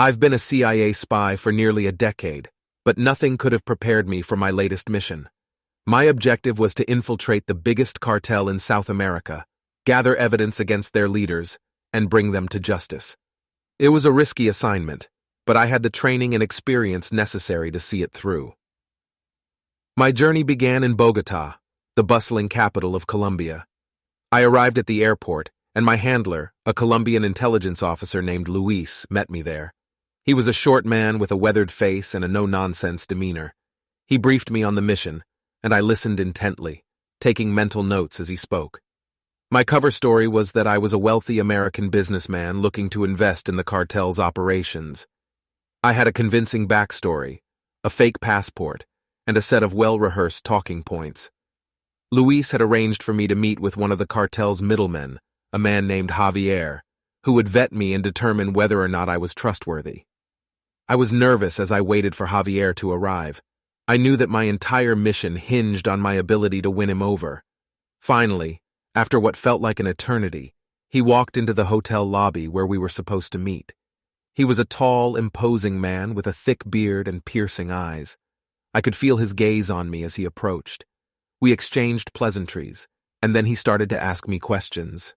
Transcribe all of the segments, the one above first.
I've been a CIA spy for nearly a decade, but nothing could have prepared me for my latest mission. My objective was to infiltrate the biggest cartel in South America, gather evidence against their leaders, and bring them to justice. It was a risky assignment, but I had the training and experience necessary to see it through. My journey began in Bogotá, the bustling capital of Colombia. I arrived at the airport, and my handler, a Colombian intelligence officer named Luis, met me there. He was a short man with a weathered face and a no-nonsense demeanor. He briefed me on the mission, and I listened intently, taking mental notes as he spoke. My cover story was that I was a wealthy American businessman looking to invest in the cartel's operations. I had a convincing backstory, a fake passport, and a set of well-rehearsed talking points. Luis had arranged for me to meet with one of the cartel's middlemen, a man named Javier, who would vet me and determine whether or not I was trustworthy. I was nervous as I waited for Javier to arrive. I knew that my entire mission hinged on my ability to win him over. Finally, after what felt like an eternity, he walked into the hotel lobby where we were supposed to meet. He was a tall, imposing man with a thick beard and piercing eyes. I could feel his gaze on me as he approached. We exchanged pleasantries, and then he started to ask me questions.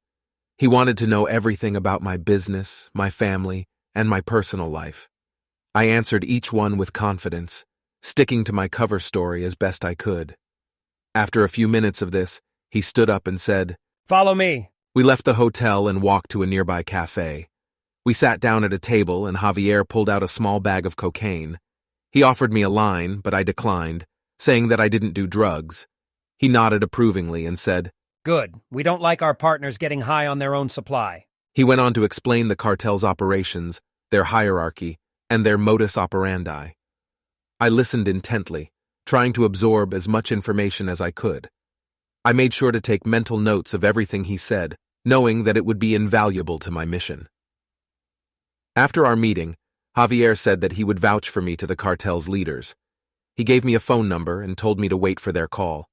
He wanted to know everything about my business, my family, and my personal life. I answered each one with confidence, sticking to my cover story as best I could. After a few minutes of this, he stood up and said, "Follow me." We left the hotel and walked to a nearby cafe. We sat down at a table and Javier pulled out a small bag of cocaine. He offered me a line, but I declined, saying that I didn't do drugs. He nodded approvingly and said, "Good. We don't like our partners getting high on their own supply." He went on to explain the cartel's operations, their hierarchy, and their modus operandi. I listened intently, trying to absorb as much information as I could. I made sure to take mental notes of everything he said, knowing that it would be invaluable to my mission. After our meeting, Javier said that he would vouch for me to the cartel's leaders. He gave me a phone number and told me to wait for their call.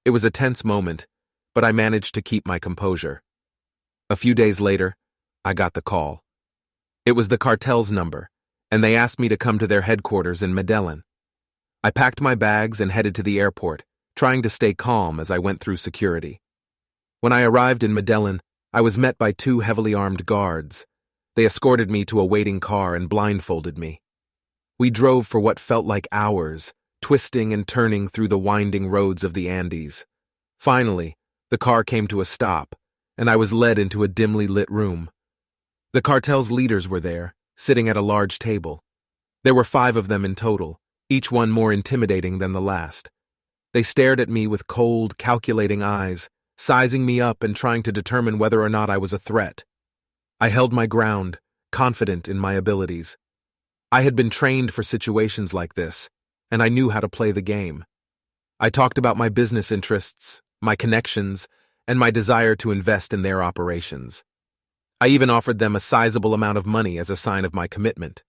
It was a tense moment, but I managed to keep my composure. A few days later, I got the call. It was the cartel's number, and they asked me to come to their headquarters in Medellin. I packed my bags and headed to the airport, trying to stay calm as I went through security. When I arrived in Medellin, I was met by two heavily armed guards. They escorted me to a waiting car and blindfolded me. We drove for what felt like hours, twisting and turning through the winding roads of the Andes. Finally, the car came to a stop, and I was led into a dimly lit room. The cartel's leaders were there, sitting at a large table. There were 5 of them in total, each one more intimidating than the last. They stared at me with cold, calculating eyes, sizing me up and trying to determine whether or not I was a threat. I held my ground, confident in my abilities. I had been trained for situations like this, and I knew how to play the game. I talked about my business interests, my connections, and my desire to invest in their operations. I even offered them a sizable amount of money as a sign of my commitment.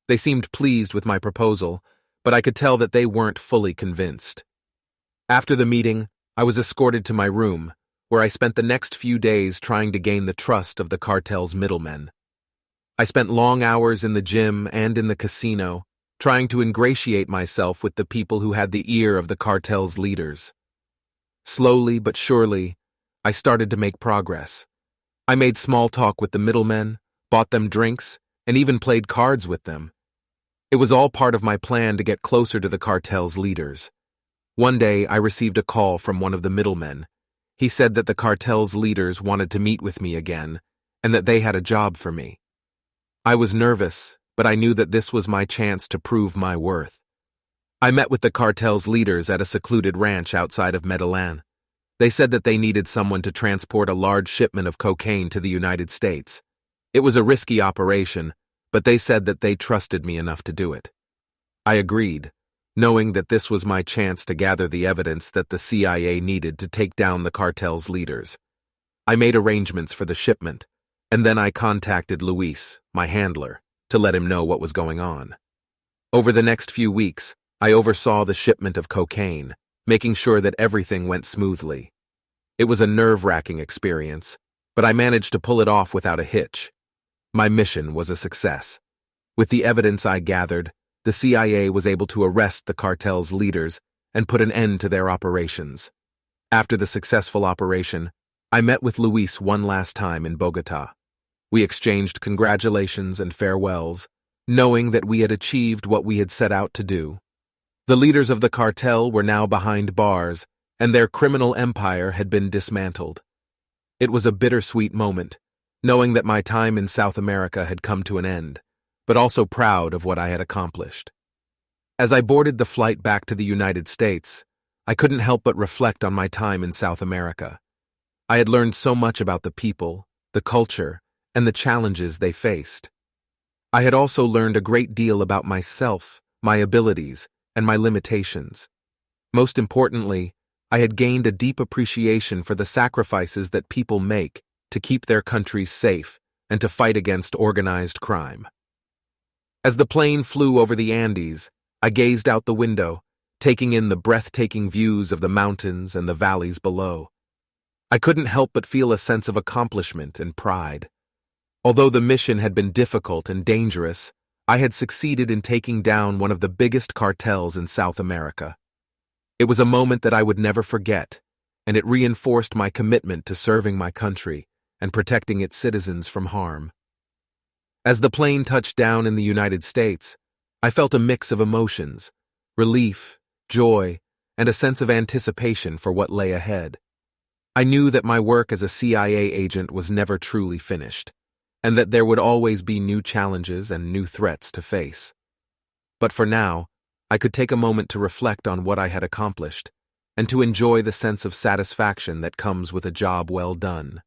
They seemed pleased with my proposal, but I could tell that they weren't fully convinced. After the meeting, I was escorted to my room, where I spent the next few days trying to gain the trust of the cartel's middlemen. I spent long hours in the gym and in the casino, trying to ingratiate myself with the people who had the ear of the cartel's leaders. Slowly but surely, I started to make progress. I made small talk with the middlemen, bought them drinks, and even played cards with them. It was all part of my plan to get closer to the cartel's leaders. One day, I received a call from one of the middlemen. He said that the cartel's leaders wanted to meet with me again, and that they had a job for me. I was nervous, but I knew that this was my chance to prove my worth. I met with the cartel's leaders at a secluded ranch outside of Medellin. They said that they needed someone to transport a large shipment of cocaine to the United States. It was a risky operation, but they said that they trusted me enough to do it. I agreed, knowing that this was my chance to gather the evidence that the CIA needed to take down the cartel's leaders. I made arrangements for the shipment, and then I contacted Luis, my handler, to let him know what was going on. Over the next few weeks, I oversaw the shipment of cocaine, making sure that everything went smoothly. It was a nerve-wracking experience, but I managed to pull it off without a hitch. My mission was a success. With the evidence I gathered, the CIA was able to arrest the cartel's leaders and put an end to their operations. After the successful operation, I met with Luis one last time in Bogota. We exchanged congratulations and farewells, knowing that we had achieved what we had set out to do. The leaders of the cartel were now behind bars, and their criminal empire had been dismantled. It was a bittersweet moment, knowing that my time in South America had come to an end, but also proud of what I had accomplished. As I boarded the flight back to the United States, I couldn't help but reflect on my time in South America. I had learned so much about the people, the culture, and the challenges they faced. I had also learned a great deal about myself, my abilities, and my limitations. Most importantly, I had gained a deep appreciation for the sacrifices that people make to keep their countries safe and to fight against organized crime. As the plane flew over the Andes, I gazed out the window, taking in the breathtaking views of the mountains and the valleys below. I couldn't help but feel a sense of accomplishment and pride. Although the mission had been difficult and dangerous, I had succeeded in taking down one of the biggest cartels in South America. It was a moment that I would never forget, and it reinforced my commitment to serving my country and protecting its citizens from harm. As the plane touched down in the United States, I felt a mix of emotions: relief, joy, and a sense of anticipation for what lay ahead. I knew that my work as a CIA agent was never truly finished, and that there would always be new challenges and new threats to face. But for now, I could take a moment to reflect on what I had accomplished, and to enjoy the sense of satisfaction that comes with a job well done.